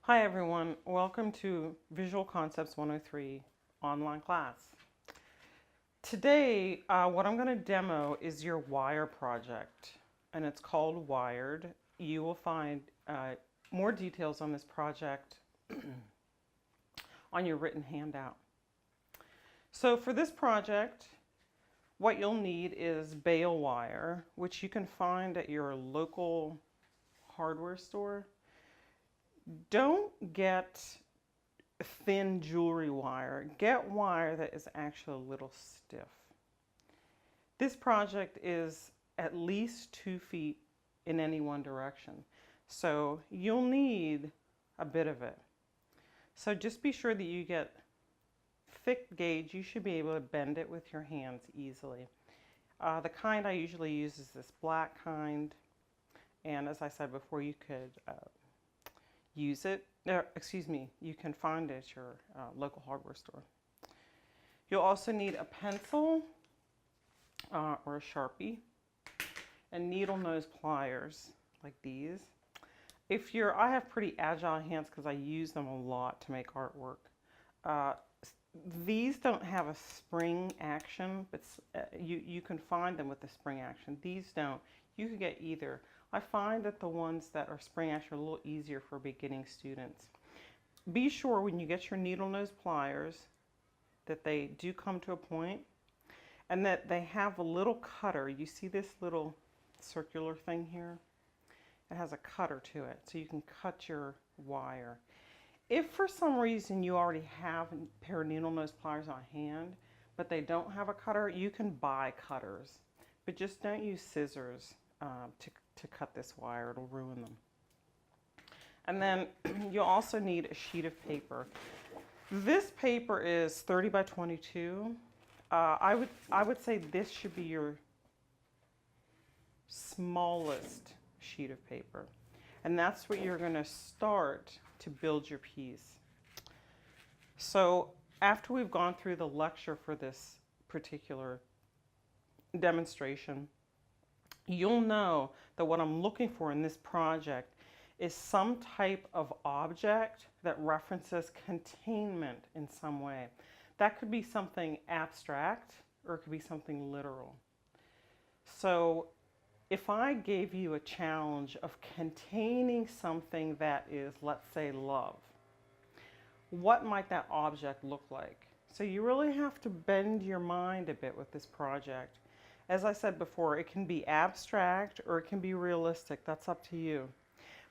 Hi everyone, welcome to Visual Concepts 103 online class. Today, what I'm going to demo is your wire project, and it's called Wired. You will find more details on this project on your written handout. So for this project, what you'll need is bale wire, which you can find at your local hardware store. Don't get thin jewelry wire. Get wire that is actually a little stiff. This project is at least 2 feet in any one direction. So you'll need a bit of it. So just be sure that you get thick gauge. You should be able to bend it with your hands easily. The kind I usually use is this black kind. And as I said before, you could use it. You can find it at your local hardware store. You'll also need a pencil or a Sharpie and needle nose pliers like these. I have pretty agile hands because I use them a lot to make artwork. These don't have a spring action, but you can find them with the spring action. These don't. You could get either. I find that the ones that are spring action are a little easier for beginning students. Be sure when you get your needle nose pliers that they do come to a point and that they have a little cutter. You see this little circular thing here? It has a cutter to it, so you can cut your wire. If for some reason you already have a pair of needle nose pliers on hand, but they don't have a cutter, you can buy cutters. But just don't use scissors to cut this wire. It'll ruin them. And then you'll also need a sheet of paper. This paper is 30 by 22. I would say this should be your smallest sheet of paper. And that's what you're going to start to build your piece. So after we've gone through the lecture for this particular demonstration, you'll know that what I'm looking for in this project is some type of object that references containment in some way. That could be something abstract or it could be something literal. So if I gave you a challenge of containing something that is, let's say, love, what might that object look like? So you really have to bend your mind a bit with this project. As I said before, it can be abstract or it can be realistic. That's up to you.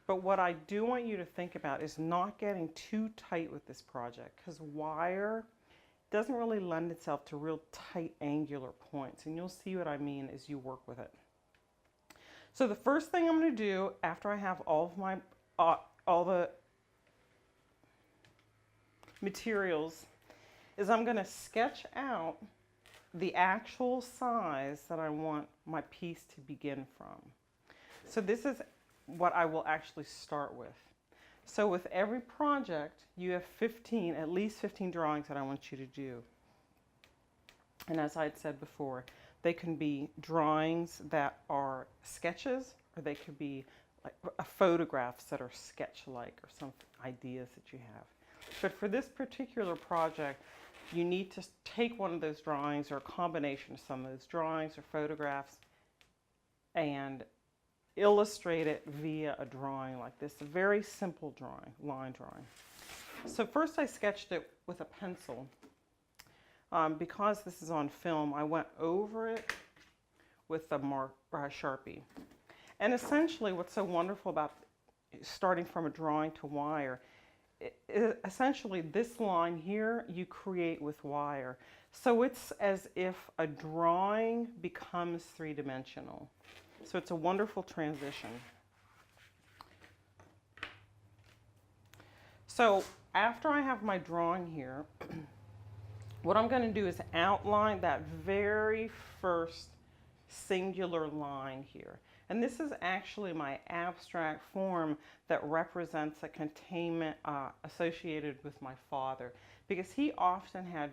But what I do want you to think about is not getting too tight with this project, because wire doesn't really lend itself to real tight angular points. And you'll see what I mean as you work with it. So the first thing I'm going to do after I have all the materials is I'm going to sketch out the actual size that I want my piece to begin from. So this is what I will actually start with. So with every project, you have at least 15 drawings that I want you to do. And as I had said before, they can be drawings that are sketches, or they could be like photographs that are sketch-like, or some ideas that you have. But for this particular project, you need to take one of those drawings or a combination of some of those drawings or photographs and illustrate it via a drawing like this. A very simple drawing, line drawing. So first I sketched it with a pencil. Because this is on film, I went over it with a Sharpie. And essentially what's so wonderful about starting from a drawing to wire, essentially this line here you create with wire. So it's as if a drawing becomes three-dimensional. So it's a wonderful transition. So after I have my drawing here, what I'm going to do is outline that very first singular line here. And this is actually my abstract form that represents a containment associated with my father, because he often had,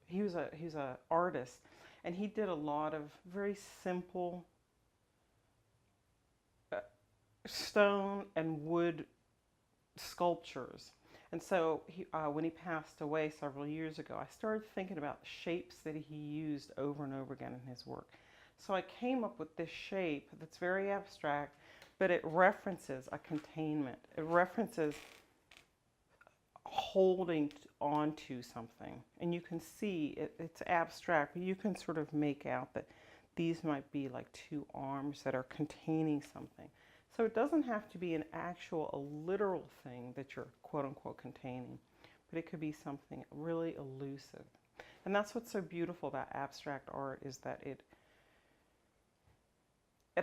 he was an artist, and he did a lot of very simple stone and wood sculptures. And so when he passed away several years ago, I started thinking about shapes that he used over and over again in his work. So I came up with this shape that's very abstract, but it references a containment. It references holding onto something. And you can see it's abstract, but you can sort of make out that these might be like two arms that are containing something. So it doesn't have to be an actual, a literal thing that you're quote unquote containing, but it could be something really elusive. And that's what's so beautiful about abstract art, is that it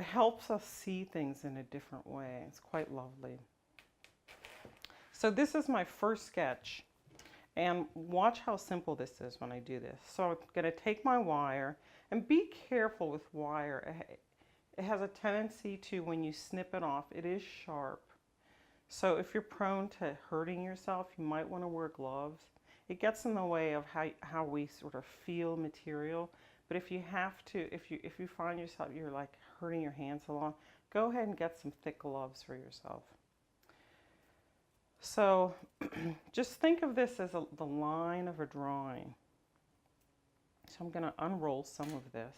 helps us see things in a different way. It's quite lovely. So this is my first sketch, and watch how simple this is when I do this. So I'm going to take my wire, and be careful with wire. It has a tendency to, when you snip it off, it is sharp. So if you're prone to hurting yourself, you might want to wear gloves. It gets in the way of how we sort of feel material. But if you have to, if you find yourself, you're like hurting your hands a lot, go ahead and get some thick gloves for yourself. So just think of this as the line of a drawing. So I'm going to unroll some of this.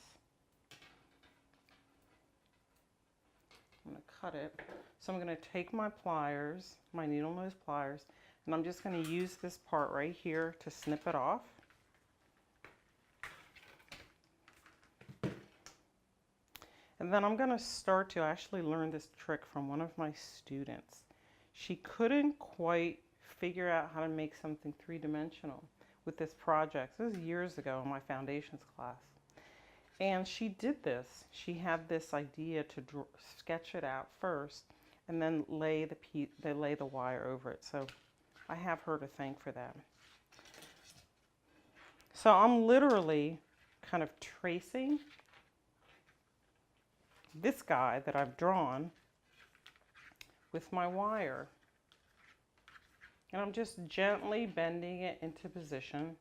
I'm going to cut it. So I'm going to take my pliers, my needle nose pliers, and I'm just going to use this part right here to snip it off. And then I'm going to start to actually learn this trick from one of my students. She couldn't quite figure out how to make something three-dimensional with this project. This was years ago in my foundations class. And she did this. She had this idea to sketch it out first and then lay the wire over it. So I have her to thank for that. So I'm literally kind of tracing this guy that I've drawn with my wire. And I'm just gently bending it into position.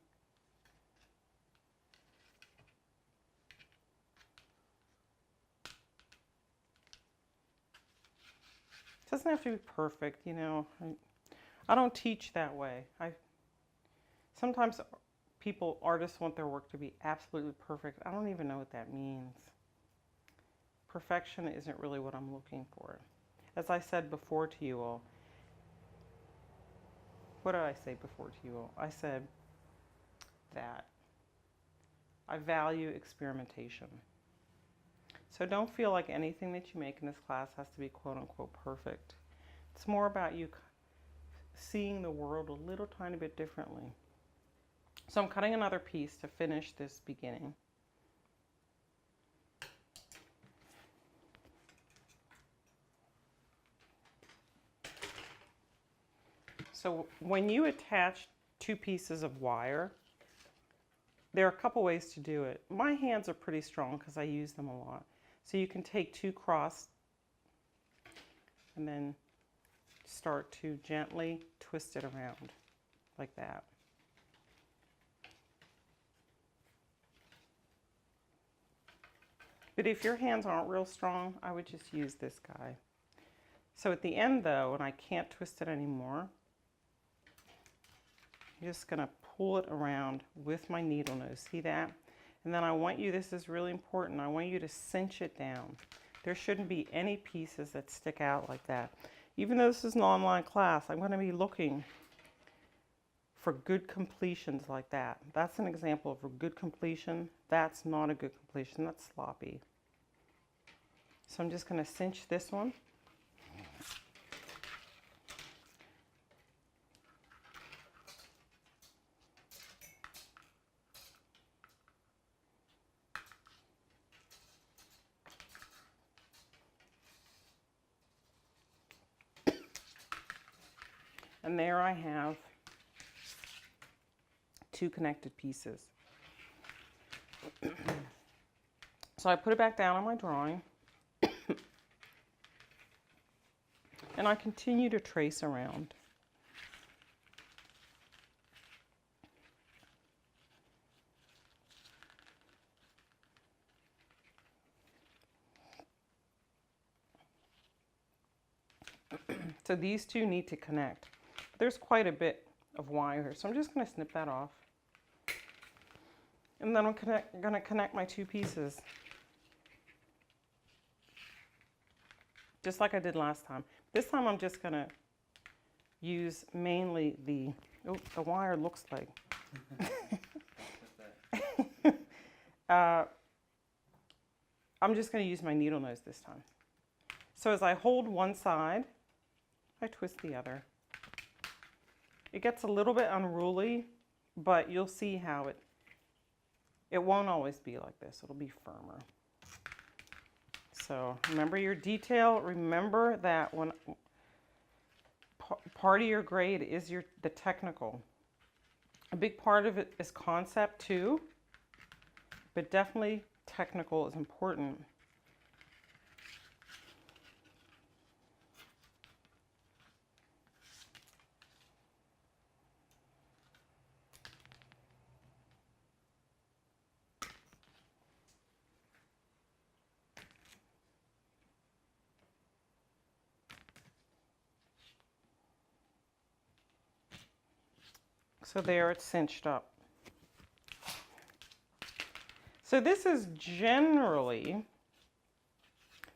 It doesn't have to be perfect, you know. I don't teach that way. Sometimes artists want their work to be absolutely perfect. I don't even know what that means. Perfection isn't really what I'm looking for. As I said before to you all, what did I say before to you all? I said that I value experimentation. So don't feel like anything that you make in this class has to be quote unquote perfect. It's more about you seeing the world a little tiny bit differently. So I'm cutting another piece to finish this beginning. So when you attach two pieces of wire, there are a couple ways to do it. My hands are pretty strong because I use them a lot. So you can take two cross and then start to gently twist it around like that. But if your hands aren't real strong, I would just use this guy. So at the end though, when I can't twist it anymore, I'm just going to pull it around with my needle nose. See that? And then I want you, this is really important, I want you to cinch it down. There shouldn't be any pieces that stick out like that. Even though this is an online class, I'm going to be looking for good completions like that. That's an example of a good completion. That's not a good completion. That's sloppy. So I'm just going to cinch this one. And there I have two connected pieces. So I put it back down on my drawing. And I continue to trace around. So these two need to connect. There's quite a bit of wire here, so I'm just going to snip that off. And then I'm going to connect my two pieces. Just like I did last time. This time I'm just going to use mainly the wire looks like. I'm just going to use my needle nose this time. So as I hold one side, I twist the other. It gets a little bit unruly, but you'll see how it won't always be like this. It'll be firmer. So remember your detail. Remember that when part of your grade is the technical. A big part of it is concept too, but definitely technical is important. So there, it's cinched up. So this is generally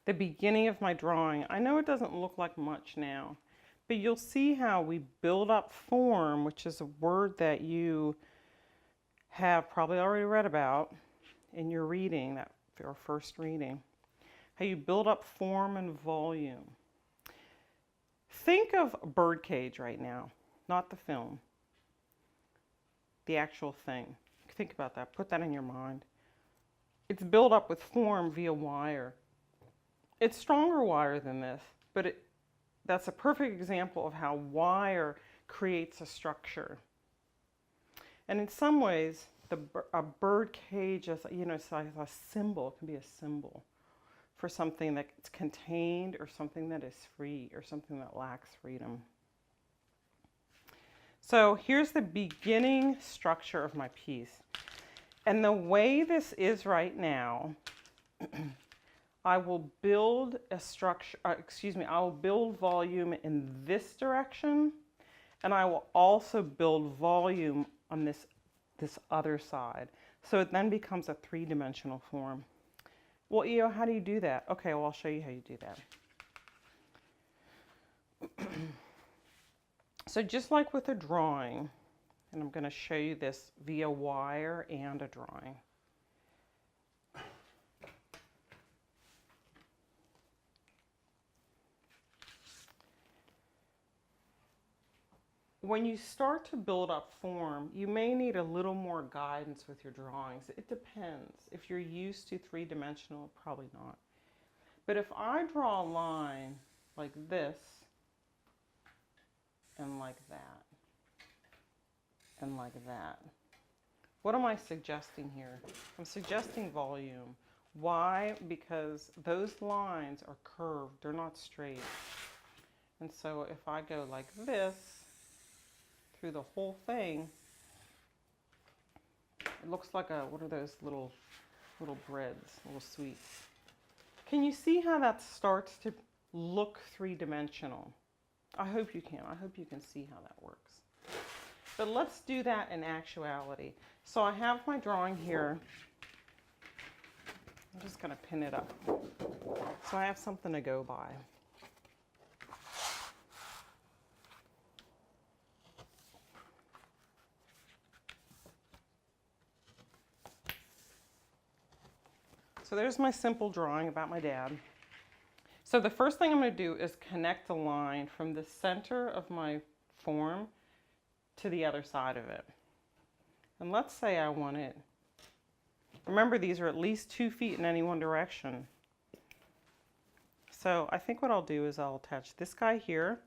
the beginning of my drawing. I know it doesn't look like much now, but you'll see how we build up form, which is a word that you have probably already read about in your reading, that your first reading. How you build up form and volume. Think of a birdcage right now, not the film. The actual thing. Think about that. Put that in your mind. It's built up with form via wire. It's stronger wire than this, but that's a perfect example of how wire creates a structure. And in some ways, a bird cage is, it's like a symbol. It can be a symbol for something that's contained or something that is free or something that lacks freedom. So here's the beginning structure of my piece. And the way this is right now, I will build a structure, I will build volume in this direction, and I will also build volume on this other side. So it then becomes a three-dimensional form. Well, Io, how do you do that? Okay, well, I'll show you how you do that. So just like with a drawing, and I'm going to show you this via wire and a drawing. When you start to build up form, you may need a little more guidance with your drawings. It depends. If you're used to three-dimensional, probably not. But if I draw a line like this, and like that, and like that. What am I suggesting here? I'm suggesting volume. Why? Because those lines are curved, they're not straight. And so if I go like this through the whole thing, it looks like what are those little breads, little sweets. Can you see how that starts to look three-dimensional? I hope you can. I hope you can see how that works. But let's do that in actuality. So I have my drawing here. I'm just going to pin it up. So I have something to go by. So there's my simple drawing about my dad. So the first thing I'm going to do is connect the line from the center of my form to the other side of it. And let's say I want it, remember these are at least 2 feet in any one direction. So I think what I'll do is I'll attach this guy here.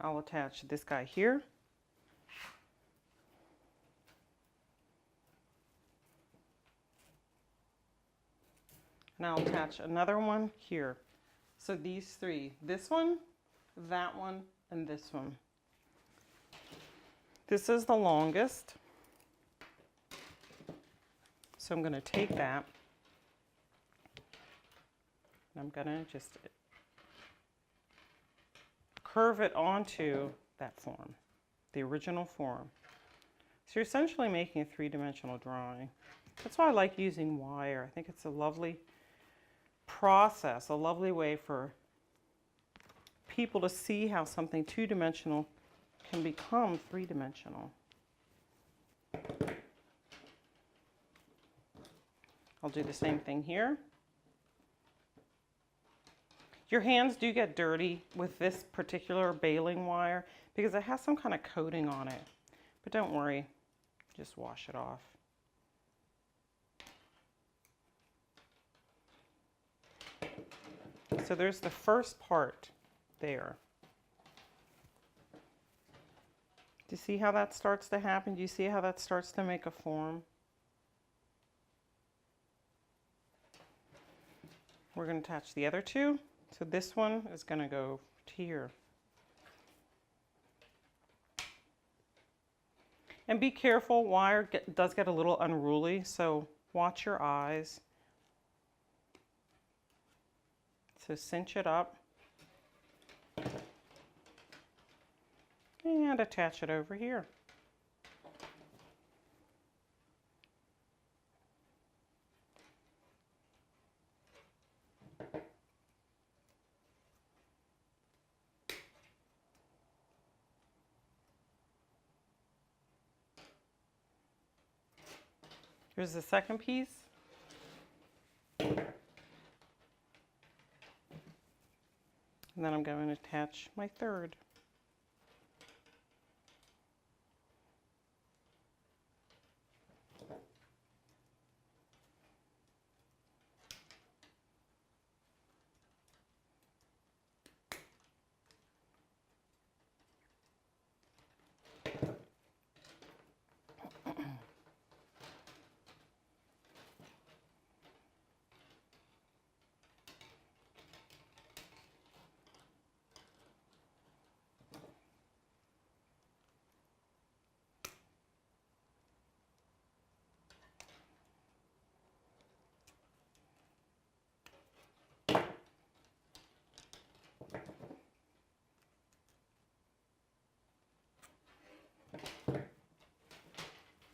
I'll attach this guy here. And I'll attach another one here. So these three, this one, that one, and this one. This is the longest. So I'm going to take that. I'm going to just curve it onto that form, the original form. So you're essentially making a three-dimensional drawing. That's why I like using wire. I think it's a lovely process, a lovely way for people to see how something two-dimensional can become three-dimensional. I'll do the same thing here. Your hands do get dirty with this particular baling wire because it has some kind of coating on it. But don't worry, just wash it off. So there's the first part there. Do you see how that starts to happen? Do you see how that starts to make a form? We're going to attach the other two. So this one is going to go to here. And be careful, wire does get a little unruly, so watch your eyes. So cinch it up and attach it over here. Here's the second piece. And then I'm going to attach my third.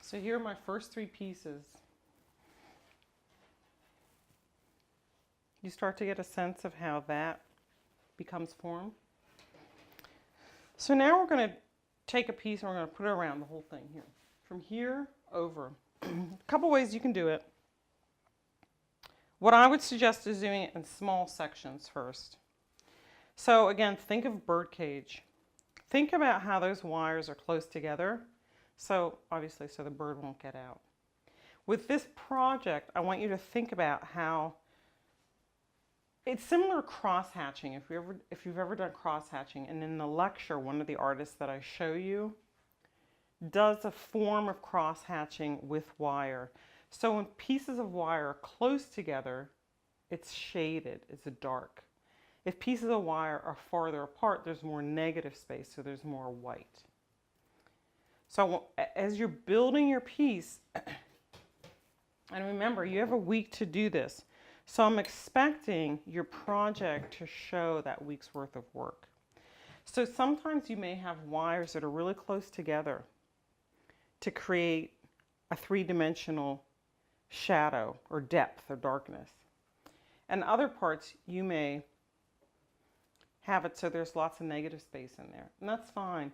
So here are my first three pieces. You start to get a sense of how that becomes form. So now we're going to take a piece and we're going to put it around the whole thing here. From here over. A couple ways you can do it. What I would suggest is doing it in small sections first. So again, think of birdcage. Think about how those wires are close together. So obviously, so the bird won't get out. With this project, I want you to think about how it's similar to cross-hatching. If you've ever done cross-hatching, and in the lecture, one of the artists that I show you does a form of cross-hatching with wire. So when pieces of wire are close together, it's shaded, it's dark. If pieces of wire are farther apart, there's more negative space, so there's more white. So as you're building your piece, and remember, you have a week to do this. So I'm expecting your project to show that week's worth of work. So sometimes you may have wires that are really close together to create a three-dimensional shadow or depth or darkness. And other parts you may have it so there's lots of negative space in there. And that's fine.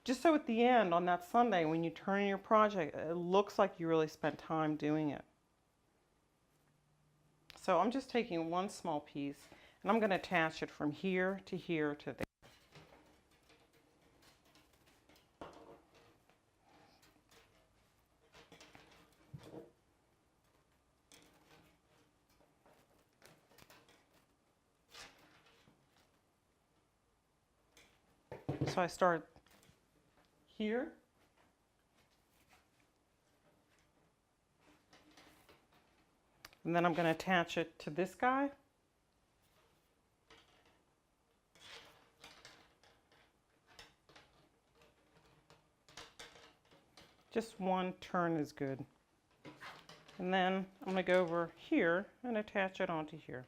Just so at the end, on that Sunday, when you turn in your project, it looks like you really spent time doing it. So I'm just taking one small piece, and I'm going to attach it from here to there. So I start here. And then I'm going to attach it to this guy. Just one turn is good. And then I'm going to go over here and attach it onto here.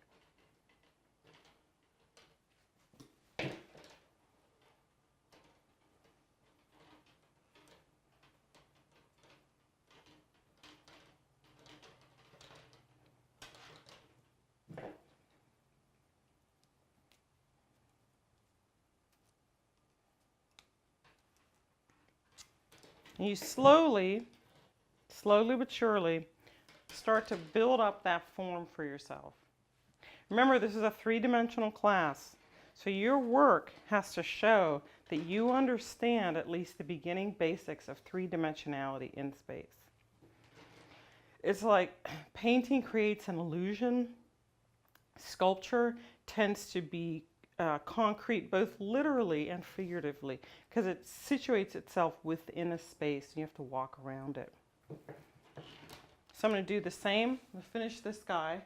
And you slowly but surely, start to build up that form for yourself. Remember, this is a three-dimensional class, so your work has to show that you understand at least the beginning basics of three-dimensionality in space. It's like painting creates an illusion. Sculpture tends to be concrete both literally and figuratively because it situates itself within a space and you have to walk around it. So I'm going to do the same. I'm going to finish this guy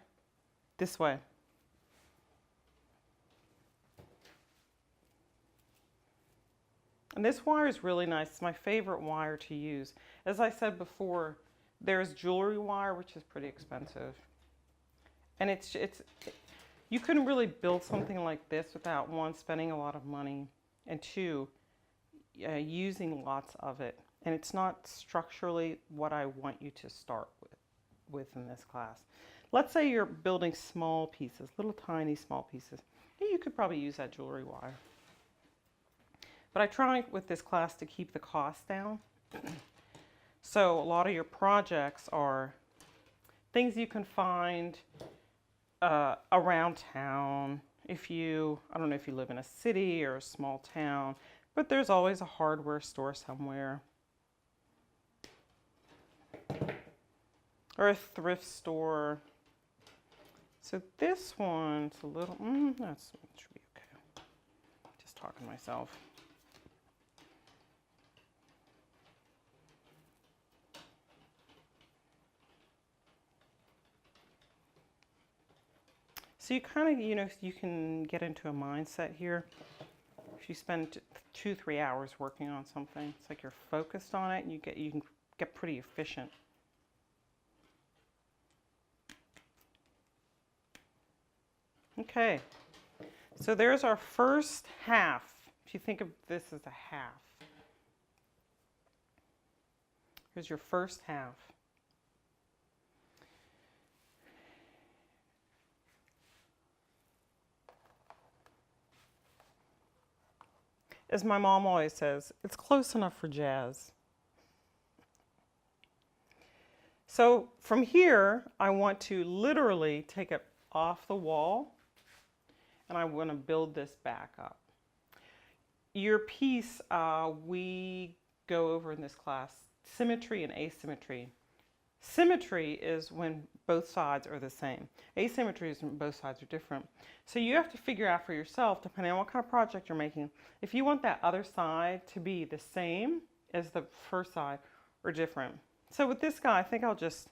this way. And this wire is really nice. It's my favorite wire to use. As I said before, there's jewelry wire, which is pretty expensive. And you couldn't really build something like this without, one, spending a lot of money, and two, using lots of it. And it's not structurally what I want you to start with in this class. Let's say you're building small pieces, little tiny small pieces. You could probably use that jewelry wire. But I try with this class to keep the cost down. So a lot of your projects are things you can find around town. I don't know if you live in a city or a small town, but there's always a hardware store somewhere. Or a thrift store. So this one's a little, that should be okay. Just talking to myself. So you kind of, you can get into a mindset here. If you spend 2-3 hours working on something, it's like you're focused on it and you can get pretty efficient. Okay, so there's our first half. If you think of this as a half. Here's your first half. As my mom always says, it's close enough for jazz. So from here, I want to literally take it off the wall, and I want to build this back up. Your piece, we go over in this class, symmetry and asymmetry. Symmetry is when both sides are the same. Asymmetry is when both sides are different. So you have to figure out for yourself, depending on what kind of project you're making, if you want that other side to be the same as the first side or different. So with this guy, I think I'll just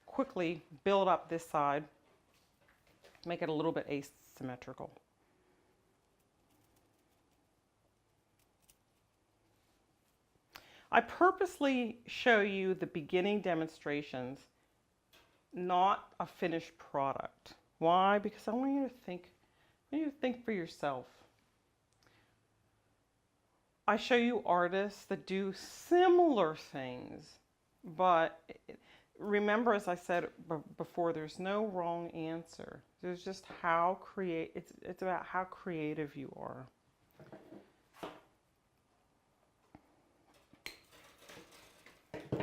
quickly build up this side, make it a little bit asymmetrical. I purposely show you the beginning demonstrations, not a finished product. Why? Because I want you to think for yourself. I show you artists that do similar things, but remember, as I said before, there's no wrong answer. There's just it's about how creative you are.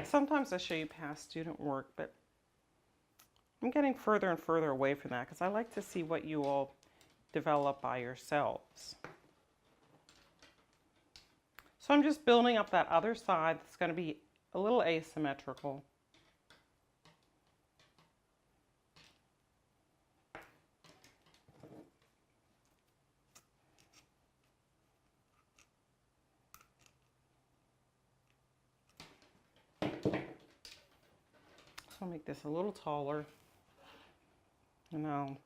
Sometimes I show you past student work, but I'm getting further and further away from that because I like to see what you all develop by yourselves. So I'm just building up that other side that's going to be a little asymmetrical. So I'll make this a little taller, and I'll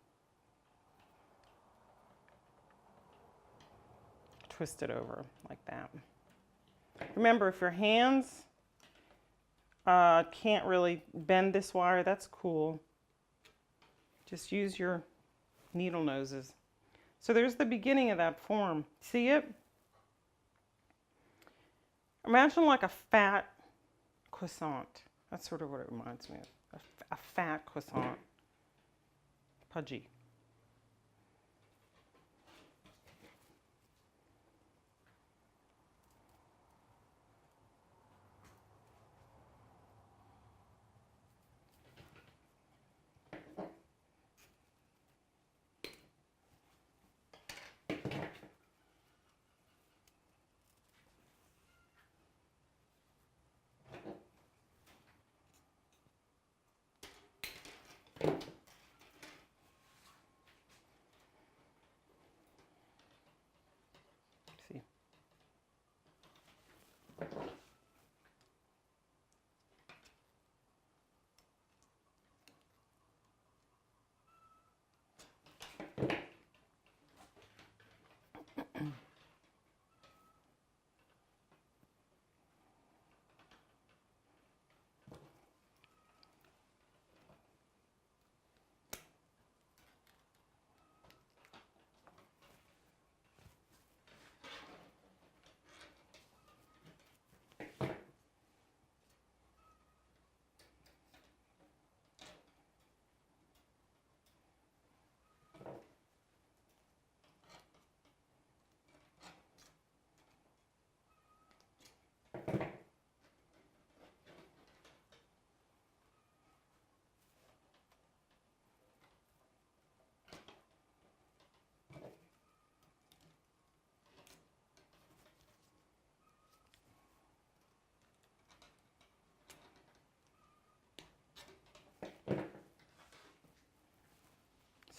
twist it over like that. Remember, if your hands can't really bend this wire, that's cool. Just use your needle noses. So there's the beginning of that form. See it? Imagine like a fat croissant. That's sort of what it reminds me of, a fat croissant, pudgy.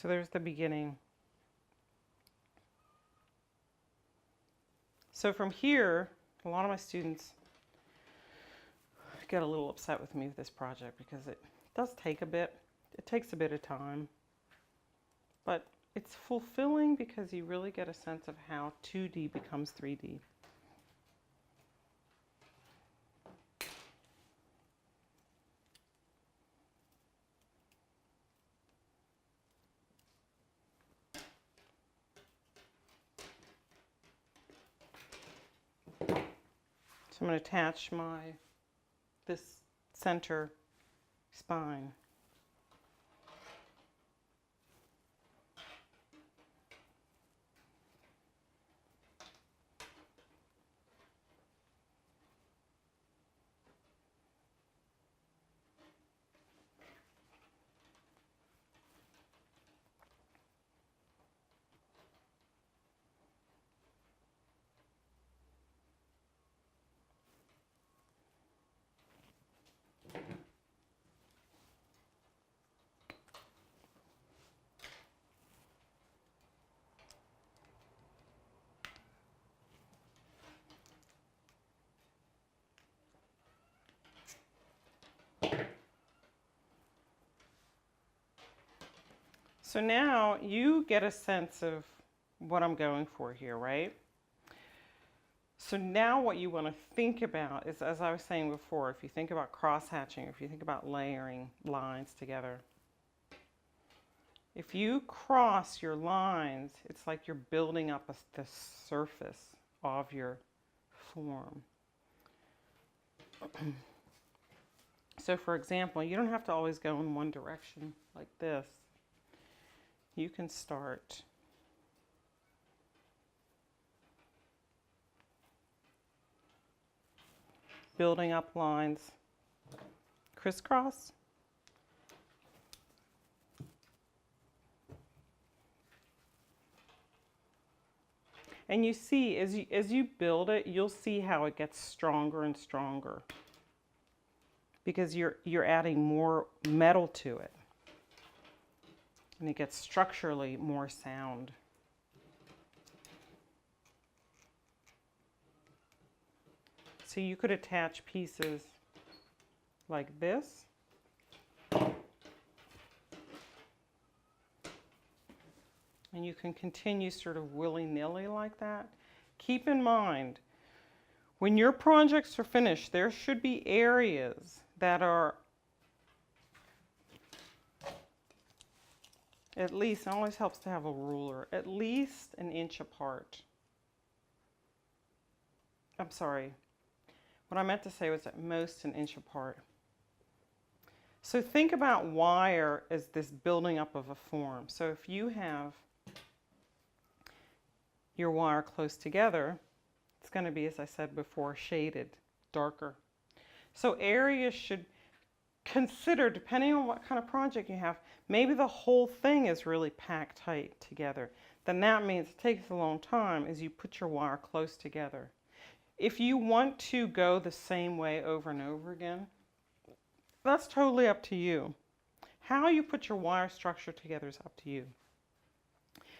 So there's the beginning. So from here, a lot of my students get a little upset with me with this project because it does take a bit. It takes a bit of time. But it's fulfilling because you really get a sense of how 2D becomes 3D. So I'm going to attach this center spine. So now you get a sense of what I'm going for here, right? So now what you want to think about is, as I was saying before, if you think about cross-hatching, if you think about layering lines together, if you cross your lines, it's like you're building up the surface of your form. So for example, you don't have to always go in one direction like this. You can start building up lines crisscross. And you see, as you build it, you'll see how it gets stronger and stronger because you're adding more metal to it. And it gets structurally more sound. So you could attach pieces like this. And you can continue sort of willy-nilly like that. Keep in mind, when your projects are finished, there should be areas that are at least, it always helps to have a ruler, at least an inch apart. I'm sorry. What I meant to say was at most an inch apart. So think about wire as this building up of a form. So if you have your wire close together, it's going to be, as I said before, shaded, darker. So areas should consider, depending on what kind of project you have, maybe the whole thing is really packed tight together. Then that means it takes a long time as you put your wire close together. If you want to go the same way over and over again, that's totally up to you. How you put your wire structure together is up to you.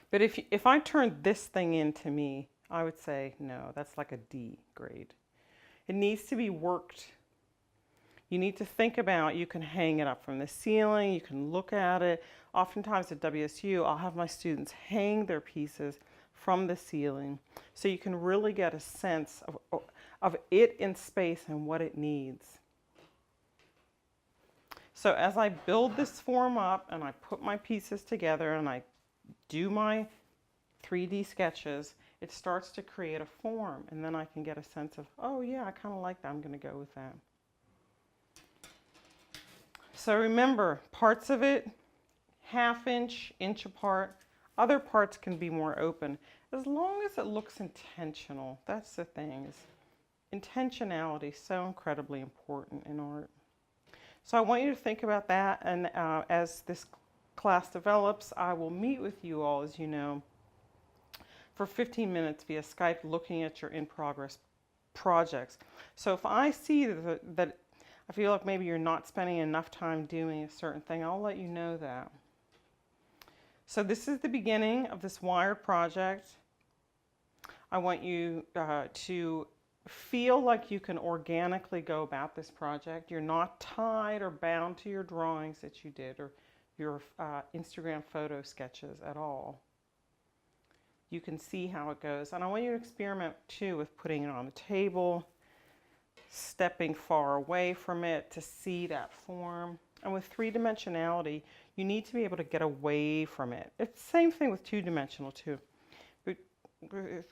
But if I turned this thing into me, I would say, no, that's like a D grade. It needs to be worked. You need to think about, you can hang it up from the ceiling, you can look at it. Oftentimes at WSU, I'll have my students hang their pieces from the ceiling so you can really get a sense of it in space and what it needs. So as I build this form up and I put my pieces together and I do my 3D sketches, it starts to create a form, and then I can get a sense of, oh yeah, I kind of like that, I'm going to go with that. So remember, parts of it, ½ inch, inch apart. Other parts can be more open, as long as it looks intentional. That's the thing. Intentionality is so incredibly important in art. So I want you to think about that, and as this class develops, I will meet with you all, as you know, for 15 minutes via Skype looking at your in-progress projects. So if I see that I feel like maybe you're not spending enough time doing a certain thing, I'll let you know that. So this is the beginning of this wired project. I want you to feel like you can organically go about this project. You're not tied or bound to your drawings that you did or your Instagram photo sketches at all. You can see how it goes. And I want you to experiment too with putting it on the table, stepping far away from it to see that form. And with three-dimensionality, you need to be able to get away from it. It's the same thing with two-dimensional too.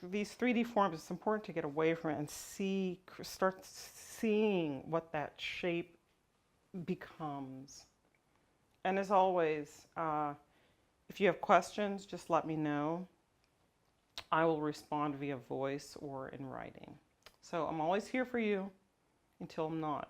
These 3D forms, it's important to get away from it and start seeing what that shape becomes. And as always, if you have questions, just let me know. I will respond via voice or in writing. So I'm always here for you until I'm not.